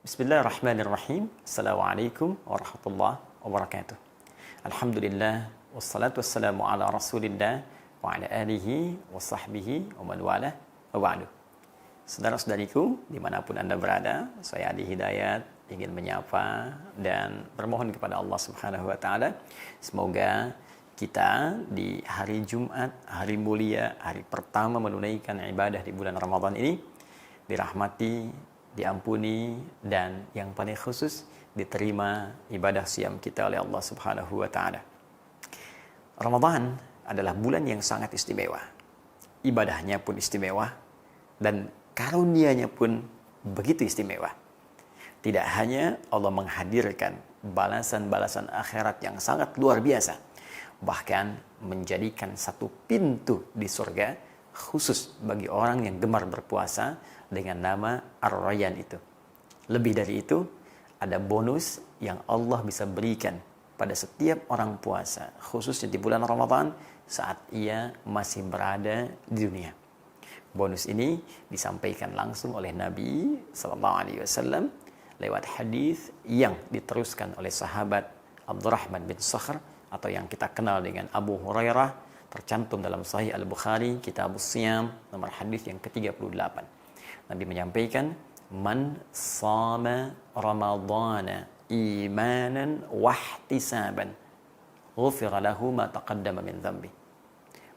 Bismillahirrahmanirrahim. Assalamualaikum warahmatullahi wabarakatuh. Alhamdulillah wassalatu wassalamu ala Rasulillah wa ala alihi wa sahbihi wa man wala wa ba'du. Saudara-saudariku dimanapun Anda berada, saya Adi Hidayat ingin menyapa dan bermohon kepada Allah Subhanahu wa taala semoga kita di hari Jumat, hari mulia, hari pertama menunaikan ibadah di bulan Ramadan ini dirahmati, diampuni, dan yang paling khusus diterima ibadah siam kita oleh Allah Subhanahu wa taala. Ramadan adalah bulan yang sangat istimewa. Ibadahnya pun istimewa dan karunia-Nya pun begitu istimewa. Tidak hanya Allah menghadirkan balasan-balasan akhirat yang sangat luar biasa, bahkan menjadikan satu pintu di surga khusus bagi orang yang gemar berpuasa dengan nama Ar-Rayyan itu. Lebih dari itu, ada bonus yang Allah bisa berikan pada setiap orang puasa, khususnya di bulan Ramadan saat ia masih berada di dunia. Bonus ini disampaikan langsung oleh Nabi SAW lewat hadis yang diteruskan oleh sahabat Abdurrahman bin Sakhr atau yang kita kenal dengan Abu Hurairah, tercantum dalam Sahih Al-Bukhari, Kitabus Siyam, nomor hadis yang ke-38. Nabi menyampaikan, "Man shama Ramadhana imanan wahtisaban, ghufira lahu ma taqaddama min dhanbi."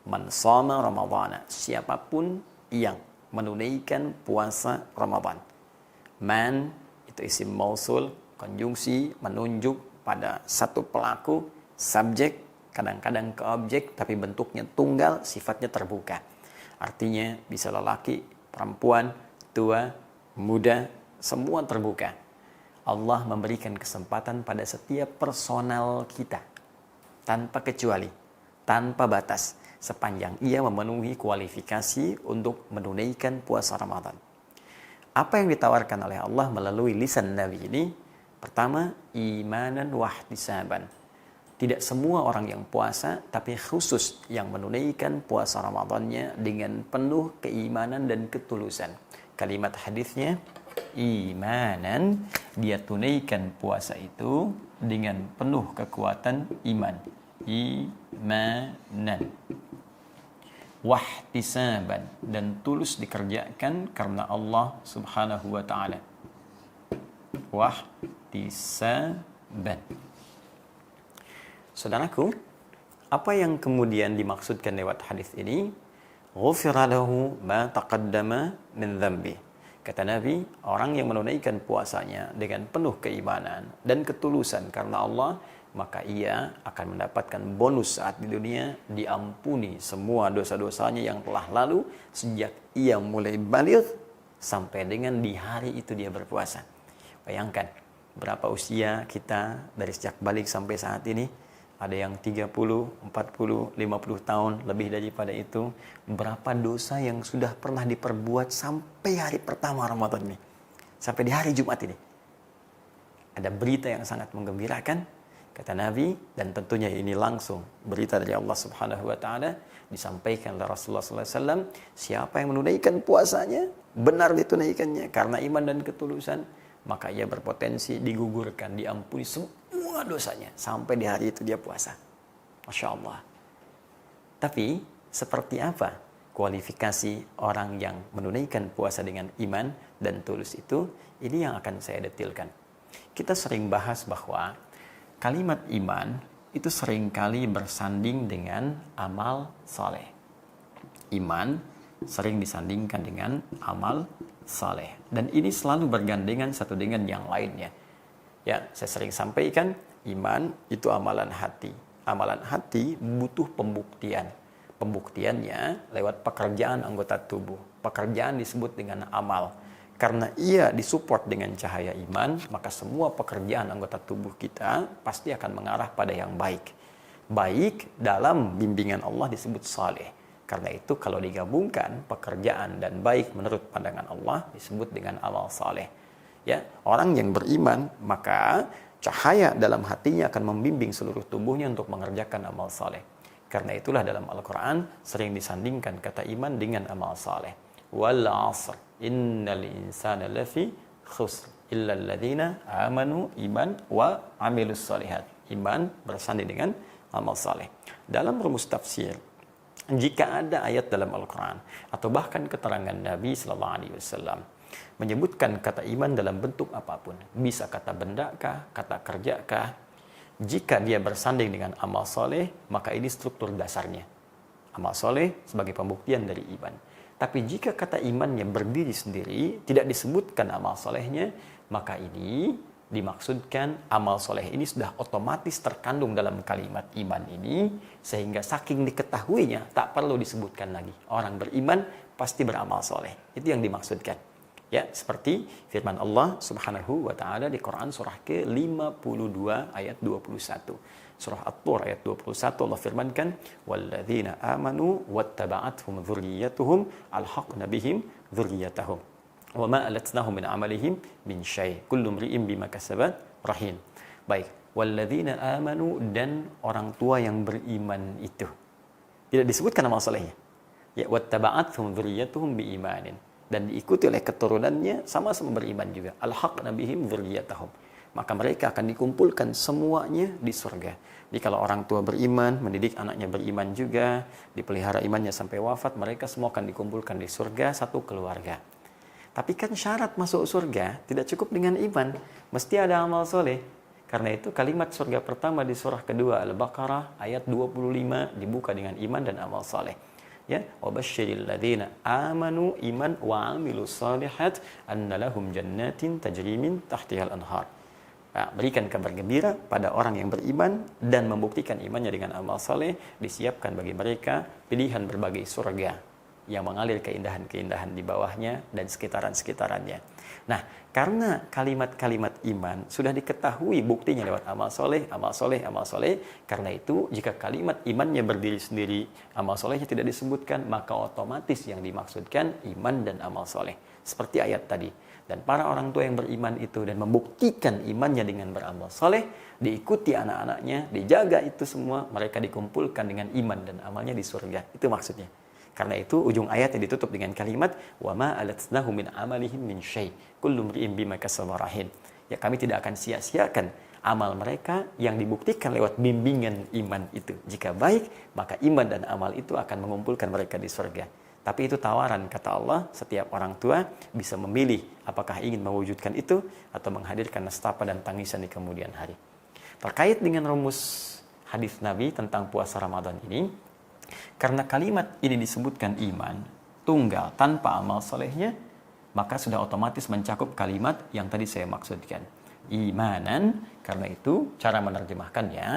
Man shama Ramadhana, siapapun yang menunaikan puasa Ramadan. Man itu isim mausul, konjungsi menunjuk pada satu pelaku, subjek, kadang-kadang ke objek, tapi bentuknya tunggal, sifatnya terbuka. Artinya bisa lelaki, perempuan, tua, muda, semua terbuka. Allah memberikan kesempatan pada setiap personal kita, tanpa kecuali, tanpa batas, sepanjang ia memenuhi kualifikasi untuk menunaikan puasa Ramadan. Apa yang ditawarkan oleh Allah melalui lisan Nabi ini? Pertama, imanan wahtisaban. Tidak semua orang yang puasa, tapi khusus yang menunaikan puasa Ramadannya dengan penuh keimanan dan ketulusan. Kalimat hadisnya, imanan, dia tunaikan puasa itu dengan penuh kekuatan iman. Imanan. Wahtisaban, dan tulus dikerjakan karena Allah Subhanahu wa ta'ala. Wahtisaban. Saudaraku, apa yang kemudian dimaksudkan lewat hadis ini? Ghufira lahu ma taqaddama min dhanbi. Kata Nabi, orang yang menunaikan puasanya dengan penuh keimanan dan ketulusan karena Allah, maka ia akan mendapatkan bonus saat di dunia, diampuni semua dosa-dosanya yang telah lalu sejak ia mulai baligh sampai dengan di hari itu dia berpuasa. Bayangkan berapa usia kita dari sejak balik sampai saat ini. Ada yang 30, 40, 50 tahun, lebih daripada itu. Berapa dosa yang sudah pernah diperbuat sampai hari pertama Ramadan ini. Sampai di hari Jumat ini. Ada berita yang sangat menggembirakan, kata Nabi, dan tentunya ini langsung berita dari Allah Subhanahu wa ta'ala, disampaikan oleh Rasulullah SAW, siapa yang menunaikan puasanya, benar ditunaikannya, karena iman dan ketulusan, maka ia berpotensi digugurkan, diampuni semua dosanya sampai di hari itu dia puasa. Masya Allah. Tapi seperti apa kualifikasi orang yang menunaikan puasa dengan iman dan tulus itu? Ini yang akan saya detilkan. Kita sering bahas bahwa kalimat iman itu seringkali bersanding dengan amal saleh. Iman sering disandingkan dengan amal saleh. Dan ini selalu bergandengan satu dengan yang lainnya. Ya, saya sering sampaikan, iman itu amalan hati. Amalan hati butuh pembuktian. Pembuktiannya lewat pekerjaan anggota tubuh. Pekerjaan disebut dengan amal. Karena ia disupport dengan cahaya iman, maka semua pekerjaan anggota tubuh kita pasti akan mengarah pada yang baik. Baik dalam bimbingan Allah disebut saleh. Karena itu kalau digabungkan pekerjaan dan baik menurut pandangan Allah disebut dengan amal saleh. Ya, orang yang beriman maka cahaya dalam hatinya akan membimbing seluruh tubuhnya untuk mengerjakan amal saleh. Karena itulah dalam Al-Quran sering disandingkan kata iman dengan amal saleh. Wal 'asr innal insana lafi khusr. illal ladzina amanu iman wa amilus solihat. Iman bersanding dengan amal saleh. Dalam rumus tafsir, jika ada ayat dalam Al-Quran atau bahkan keterangan Nabi Sallallahu Alaihi Wasallam menyebutkan kata iman dalam bentuk apapun, bisa kata benda kah, kata kerja kah, jika dia bersanding dengan amal soleh, maka ini struktur dasarnya. Amal soleh sebagai pembuktian dari iman. Tapi jika kata imannya berdiri sendiri, tidak disebutkan amal solehnya, maka ini dimaksudkan amal soleh ini sudah otomatis terkandung dalam kalimat iman ini, sehingga saking diketahuinya tak perlu disebutkan lagi. Orang beriman pasti beramal soleh. Itu yang dimaksudkan. Ya, seperti firman Allah Subhanahu wa taala di Quran surah ke-52 ayat 21. Surah At-Tur ayat 21 Allah firmankan, "Walladzina amanu wattaba'athum dzurriyyatuhum alhaqna bihim dzurriyyatahum. Wa ma alatnahum min amalihim min syai. Kullu imri'in bima kasabat rahin." Baik, walladzina amanu, dan orang tua yang beriman itu. Tidak disebutkan amal salehnya. Ya, wattaba'athum dzurriyyatuhum biimanin, dan diikuti oleh keturunannya sama-sama beriman juga. Alhaqna bihim dzurriyyatahum. Maka mereka akan dikumpulkan semuanya di surga. Jadi kalau orang tua beriman, mendidik anaknya beriman juga, dipelihara imannya sampai wafat, mereka semua akan dikumpulkan di surga, satu keluarga. Tapi kan syarat masuk surga tidak cukup dengan iman, mesti ada amal soleh. Karena itu kalimat surga pertama di surah kedua Al-Baqarah ayat 25 dibuka dengan iman dan amal soleh. Ya, wabasyiril ladzina amanu iman wa amilus solihat anna lahum jannatin tajri min tahtihal anhar. Nah, berikan kabar gembira pada orang yang beriman dan membuktikan imannya dengan amal saleh, disiapkan bagi mereka pilihan berbagai surga yang mengalir keindahan-keindahan di bawahnya dan sekitaran-sekitarannya. Nah, karena kalimat-kalimat iman sudah diketahui buktinya lewat amal soleh, amal soleh, amal soleh. Karena itu, jika kalimat imannya berdiri sendiri, amal solehnya tidak disebutkan, maka otomatis yang dimaksudkan iman dan amal soleh. Seperti ayat tadi. Dan para orang tua yang beriman itu dan membuktikan imannya dengan beramal soleh, diikuti anak-anaknya, dijaga itu semua, mereka dikumpulkan dengan iman dan amalnya di surga. Itu maksudnya. Karena itu ujung ayat yang ditutup dengan kalimat wa ma alatnahu min amalihim min syai. Kullu imri'in bima kasaba rahin. Ya, kami tidak akan sia-siakan amal mereka yang dibuktikan lewat bimbingan iman itu. Jika baik, maka iman dan amal itu akan mengumpulkan mereka di surga. Tapi itu tawaran, kata Allah, setiap orang tua bisa memilih apakah ingin mewujudkan itu atau menghadirkan nestapa dan tangisan di kemudian hari. Terkait dengan rumus hadis Nabi tentang puasa Ramadan ini, karena kalimat ini disebutkan iman tunggal tanpa amal solehnya, maka sudah otomatis mencakup kalimat yang tadi saya maksudkan. Imanan, karena itu cara menerjemahkannya,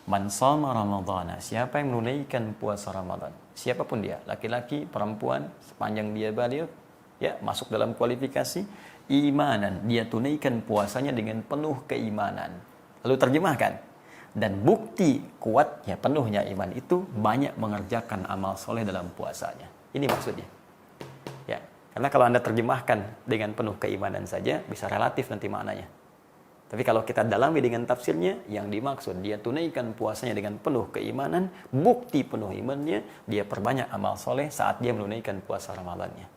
man shoma ramadhana, siapa yang menunaikan puasa Ramadan, siapapun dia, laki-laki, perempuan, sepanjang dia baligh, ya, masuk dalam kualifikasi imanan, dia tunaikan puasanya dengan penuh keimanan. Lalu terjemahkan, dan bukti kuatnya penuhnya iman itu banyak mengerjakan amal soleh dalam puasanya. Ini maksudnya. Ya, karena kalau Anda terjemahkan dengan penuh keimanan saja bisa relatif nanti maknanya. Tapi kalau kita dalami dengan tafsirnya, yang dimaksud dia tunaikan puasanya dengan penuh keimanan, bukti penuh imannya, dia perbanyak amal soleh saat dia menunaikan puasa Ramadannya.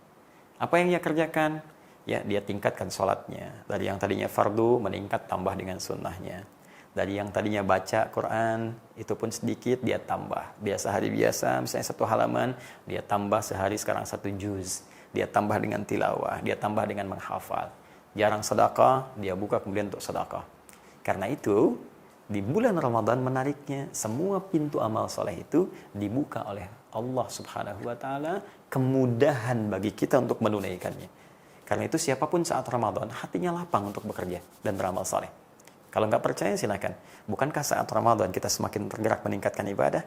Apa yang dia kerjakan? Ya, dia tingkatkan sholatnya. Dari yang tadinya fardu, meningkat tambah dengan sunnahnya. Dari yang tadinya baca Quran, itu pun sedikit, dia tambah. Biasa hari biasa, misalnya 1 halaman, dia tambah sehari sekarang 1 juz. Dia tambah dengan tilawah, dia tambah dengan menghafal. Jarang sedekah, dia buka kemudian untuk sedekah. Karena itu, di bulan Ramadan menariknya, semua pintu amal soleh itu dibuka oleh Allah Subhanahu wa taala, kemudahan bagi kita untuk menunaikannya. Karena itu siapapun saat Ramadan, hatinya lapang untuk bekerja dan beramal soleh. Kalau nggak percaya silakan. Bukankah saat Ramadan kita semakin tergerak meningkatkan ibadah?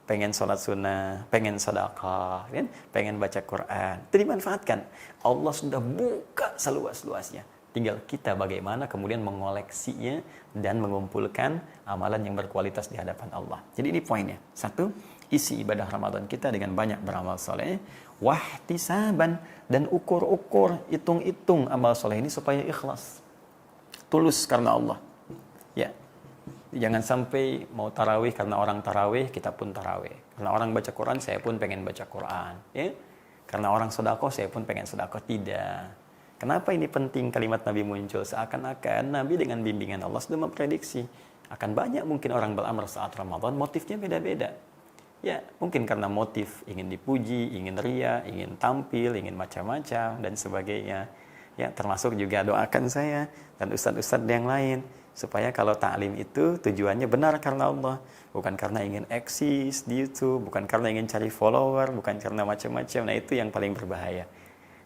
Pengen sholat sunnah, pengen sedekah, kan? Pengen baca Quran, itu dimanfaatkan. Allah sudah buka seluas-luasnya. Tinggal kita bagaimana kemudian mengoleksinya dan mengumpulkan amalan yang berkualitas di hadapan Allah. Jadi ini poinnya. 1, isi ibadah Ramadan kita dengan banyak beramal soleh. Wahtisaban, dan ukur-ukur, hitung-hitung amal soleh ini supaya ikhlas. Tulus karena Allah. Ya. Jangan sampai mau tarawih karena orang tarawih, kita pun tarawih. Karena orang baca Quran, saya pun pengen baca Quran. Ya? Karena orang sedekah, saya pun pengen sedekah. Tidak. Kenapa ini penting kalimat Nabi muncul? Seakan-akan Nabi dengan bimbingan Allah sudah memprediksi akan banyak mungkin orang beramal saat Ramadan, motifnya beda-beda. Ya, mungkin karena motif ingin dipuji, ingin ria, ingin tampil, ingin macam-macam dan sebagainya. Ya, termasuk juga doakan saya dan ustadz-ustadz yang lain supaya kalau ta'lim itu tujuannya benar karena Allah, bukan karena ingin eksis di YouTube, bukan karena ingin cari follower, bukan karena macam-macam. Nah, itu yang paling berbahaya.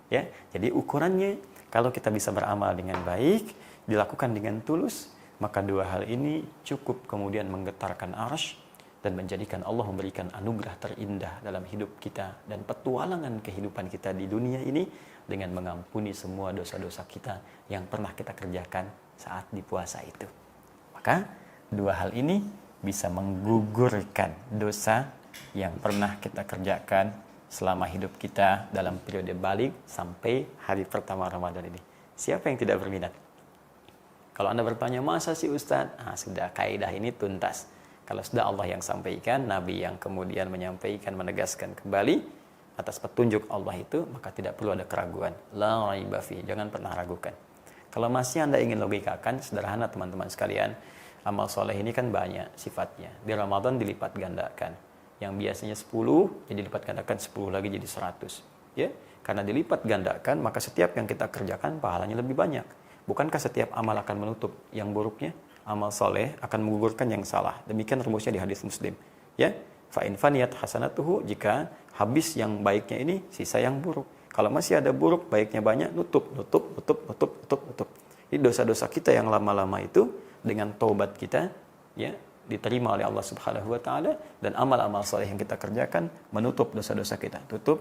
Ya, jadi ukurannya kalau kita bisa beramal dengan baik, dilakukan dengan tulus, maka dua hal ini cukup kemudian menggetarkan arsy dan menjadikan Allah memberikan anugerah terindah dalam hidup kita dan petualangan kehidupan kita di dunia ini dengan mengampuni semua dosa-dosa kita yang pernah kita kerjakan saat di puasa itu. Maka dua hal ini bisa menggugurkan dosa yang pernah kita kerjakan selama hidup kita dalam periode balik sampai hari pertama Ramadan ini. Siapa yang tidak berminat? Kalau Anda bertanya, masa sih Ustadz? Sudah, kaidah ini tuntas. Kalau sudah Allah yang sampaikan, Nabi yang kemudian menyampaikan, menegaskan kembali atas petunjuk Allah itu, maka tidak perlu ada keraguan. La raiba fi, jangan pernah ragukan. Kalau masih Anda ingin logikakan, sederhana teman-teman sekalian, amal soleh ini kan banyak sifatnya. Di Ramadan dilipat gandakan. Yang biasanya 10, jadi dilipat gandakan 10 lagi jadi 100. Ya? Karena dilipat gandakan, maka setiap yang kita kerjakan pahalanya lebih banyak. Bukankah setiap amal akan menutup yang buruknya? Amal soleh akan menggugurkan yang salah. Demikian rumusnya di hadis Muslim. Ya, fa in faniyat hasanatuhu, jika habis yang baiknya ini, sisa yang buruk. Kalau masih ada buruk, baiknya banyak, nutup. Jadi dosa-dosa kita yang lama-lama itu dengan taubat kita, ya, diterima oleh Allah Subhanahu wa taala dan amal-amal soleh yang kita kerjakan menutup dosa-dosa kita. Tutup.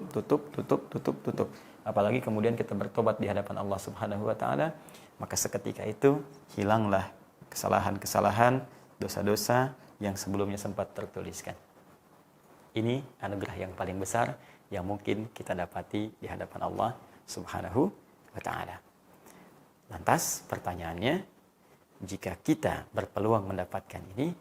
Apalagi kemudian kita bertobat di hadapan Allah Subhanahu wa taala, maka seketika itu hilanglah kesalahan-kesalahan, dosa-dosa yang sebelumnya sempat tertuliskan. Ini anugerah yang paling besar yang mungkin kita dapati di hadapan Allah Subhanahu wa taala. Lantas pertanyaannya, jika kita berpeluang mendapatkan ini,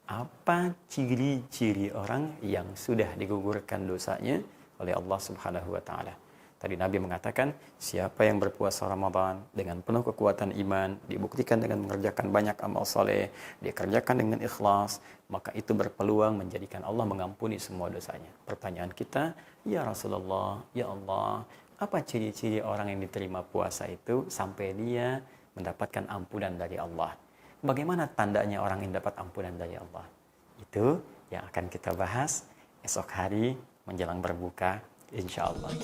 apa ciri-ciri orang yang sudah digugurkan dosanya oleh Allah Subhanahu wa taala? Tadi Nabi mengatakan, siapa yang berpuasa Ramadan dengan penuh kekuatan iman, dibuktikan dengan mengerjakan banyak amal soleh, dikerjakan dengan ikhlas, maka itu berpeluang menjadikan Allah mengampuni semua dosanya. Pertanyaan kita, ya Rasulullah, ya Allah, apa ciri-ciri orang yang diterima puasa itu sampai dia mendapatkan ampunan dari Allah? Bagaimana tandanya orang yang dapat ampunan dari Allah? Itu yang akan kita bahas esok hari menjelang berbuka, insyaallah.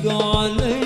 عليك